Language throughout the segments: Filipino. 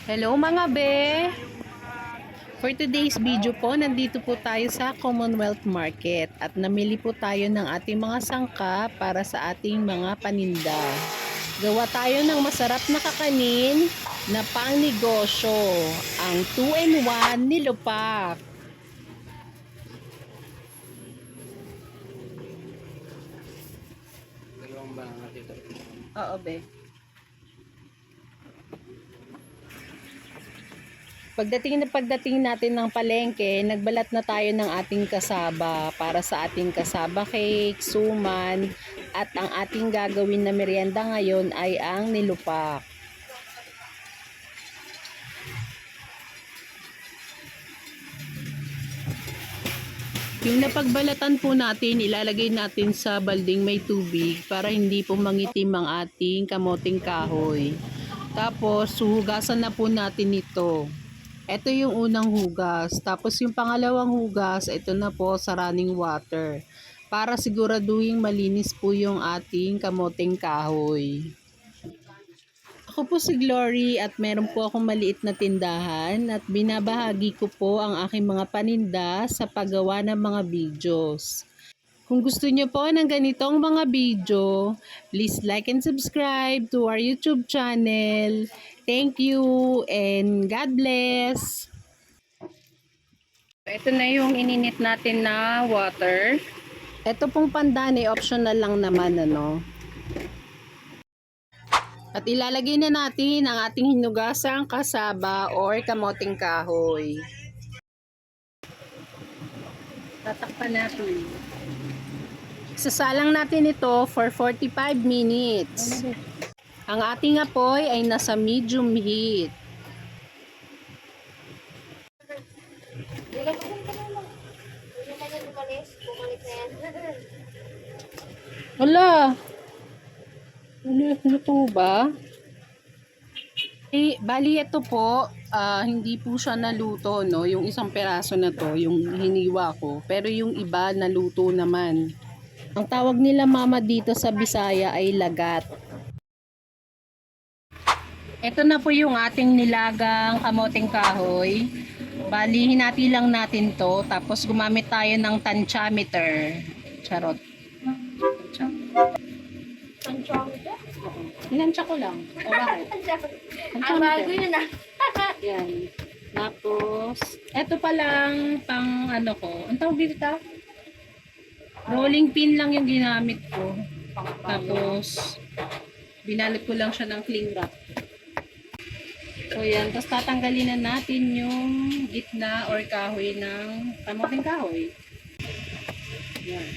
Hello mga be! For today's video po, nandito po tayo sa Commonwealth Market at namili po tayo ng ating mga sangka para sa ating mga paninda. Gawa tayo ng masarap na kakanin na pangnegosyo, ang 2-in-1 nilupak. Oo be. Pagdating natin ng palengke, nagbalat na tayo ng ating kasaba para sa ating kasaba cake, suman, at ang ating gagawin na merienda ngayon ay ang nilupak. Yung napagbalatan po natin, ilalagay natin sa balding may tubig para hindi po mangitim ang ating kamoting kahoy. Tapos, hugasan na po natin ito. Ito yung unang hugas. Tapos yung pangalawang hugas, ito na po sa running water. Para siguraduhin malinis po yung ating kamoting kahoy. Ako po si Glory at meron po akong maliit na tindahan at binabahagi ko po ang aking mga paninda sa paggawa ng mga videos. Kung gusto niyo po ng ganitong mga video, please like and subscribe to our YouTube channel. Thank you and God bless! Ito na yung ininit natin na water. Ito pong pandani, optional lang naman ano. At ilalagay na natin ang ating hinugasang kasaba or kamoting kahoy. Tatakpan natin. Sasalang natin ito for 45 minutes. Ang ating apoy ay nasa medium heat. Wala. Luto ba? Bali ito po, hindi po siya naluto, no? Yung isang peraso na to, yung hiniwa ko. Pero yung iba naluto naman. Ang tawag nila mama dito sa Bisaya ay lagat. Ito na po yung ating nilagang kamoting kahoy. Bali, hinati lang natin to. Tapos gumamit tayo ng tansyameter. Charot. Tansyameter? Oo. Inansya ko lang. O bakit? Ang bago yun ah. Yan. Tapos, eto pa lang pang ano ko. Ang tawag dito? Rolling pin lang yung ginamit ko. Tapos, binalot ko lang siya ng cling wrap. So yan, tapos tatanggalin na natin yung gitna or kahoy ng kamoting kahoy. Yan.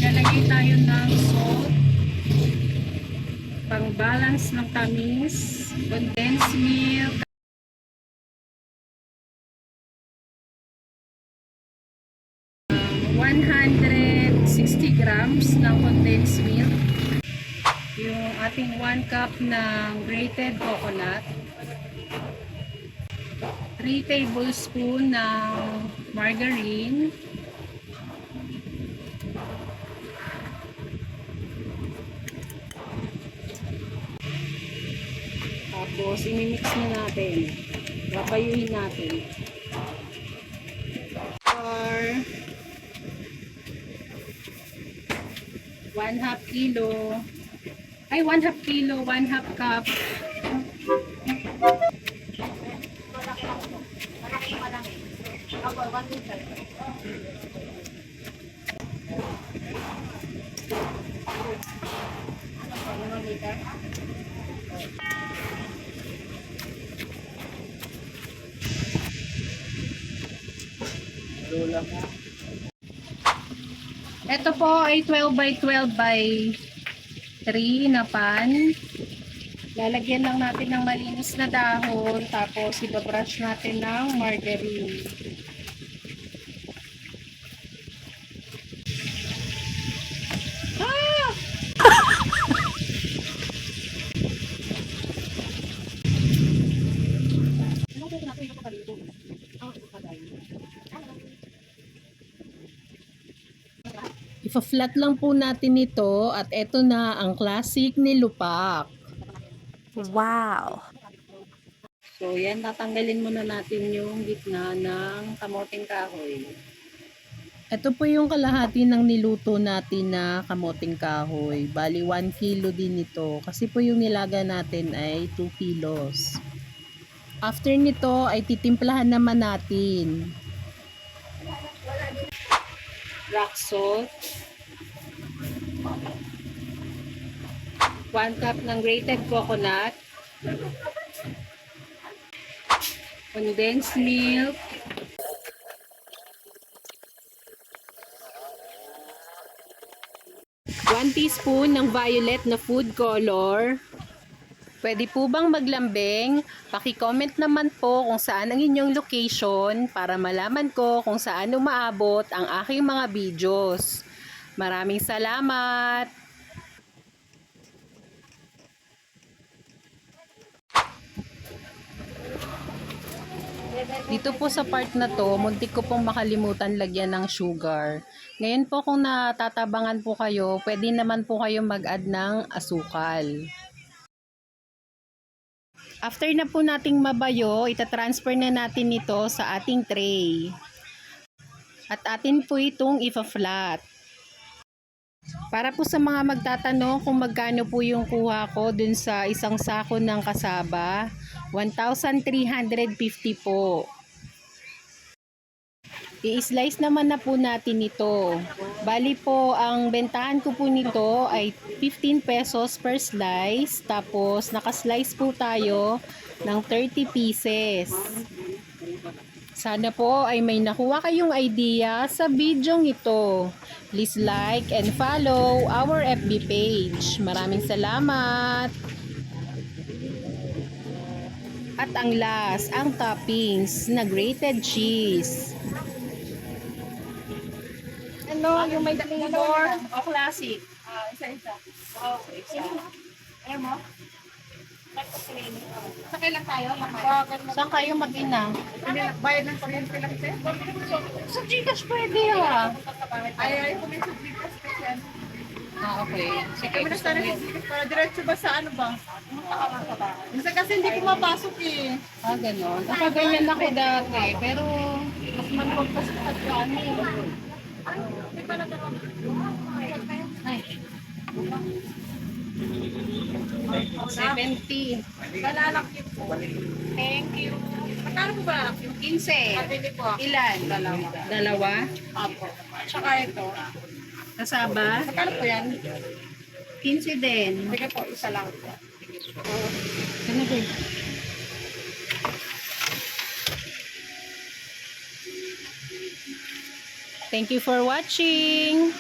Lalagay tayo ng salt, pang balance ng tamis, condensed milk, 160 grams ng condensed milk, yung ating 1 cup ng grated coconut, 3 tablespoon ng margarine, tapos imimix na natin, papayuhin natin for 1/2 kilo, ay 1/2 kilo, 1/2 cup. Ito po ay 12 by 12 by 3 na pan. Lalagyan lang natin ng malinis na dahon, tapos ibabrush natin ng margarine. Ipa-flat lang po natin ito at ito na ang classic nilupak. Wow! So, yan, tatanggalin muna natin yung gitna ng kamoting kahoy. Ito po yung kalahati ng niluto natin na kamoting kahoy. Bali, 1 kilo din ito. Kasi po yung nilaga natin ay 2 kilos. After nito, ay titimplahan naman natin. Rock salt. 1 cup ng grated coconut. Condensed milk. 1 teaspoon ng violet na food color. Pwede po bang maglambing? Paki-comment naman po kung saan ang inyong location para malaman ko kung saan umaabot ang aking mga videos. Maraming salamat! Dito po sa part na to, muntik ko pong makalimutan lagyan ng sugar. Ngayon po kung natatabangan po kayo, pwede naman po kayo mag-add ng asukal. After na po nating mabayo, itatransfer na natin ito sa ating tray. At atin po itong ipa-flat. Para po sa mga magtatanong kung magkano po yung kuha ko dun sa isang sako ng kasaba, 1,350 po. I-slice naman na po natin ito. Bali po, ang bentahan ko po nito ay 15 pesos per slice. Tapos, nakaslice po tayo ng 30 pieces. Sana po ay may nakuha kayong idea sa bidyong ito. Please like and follow our FB page. Maraming salamat! At ang last, ang toppings na grated cheese. Ano, yung may flavor o classic? Isa-isa. Okay, isa. Ayaw mo? Sakay lang tayo. Saan kayo mag-ina? Bayad ng kuryente lang sir. Sa Gcash pwede ah. Ay, kung may sublikas kasi ano. Okay. Sige, Kami na gusto sana mo yun. para diretso ba sa ano ba? Minsan kasi hindi pumapasok eh. Ah, ganon. Nakaganyan ako dati. Pero, Mas manuwag kasi sa ano eh. Di ba nagkaroon? ay. 70. Balalak yun po. Thank you. Magkano po balalak yun? 15. Pabili po. Ilan? Dalawa. Apo. Tsaka ito. Kasaba? Magkano po yan? 15 din. Sige po, isa lang. Ano ba? Thank you for watching.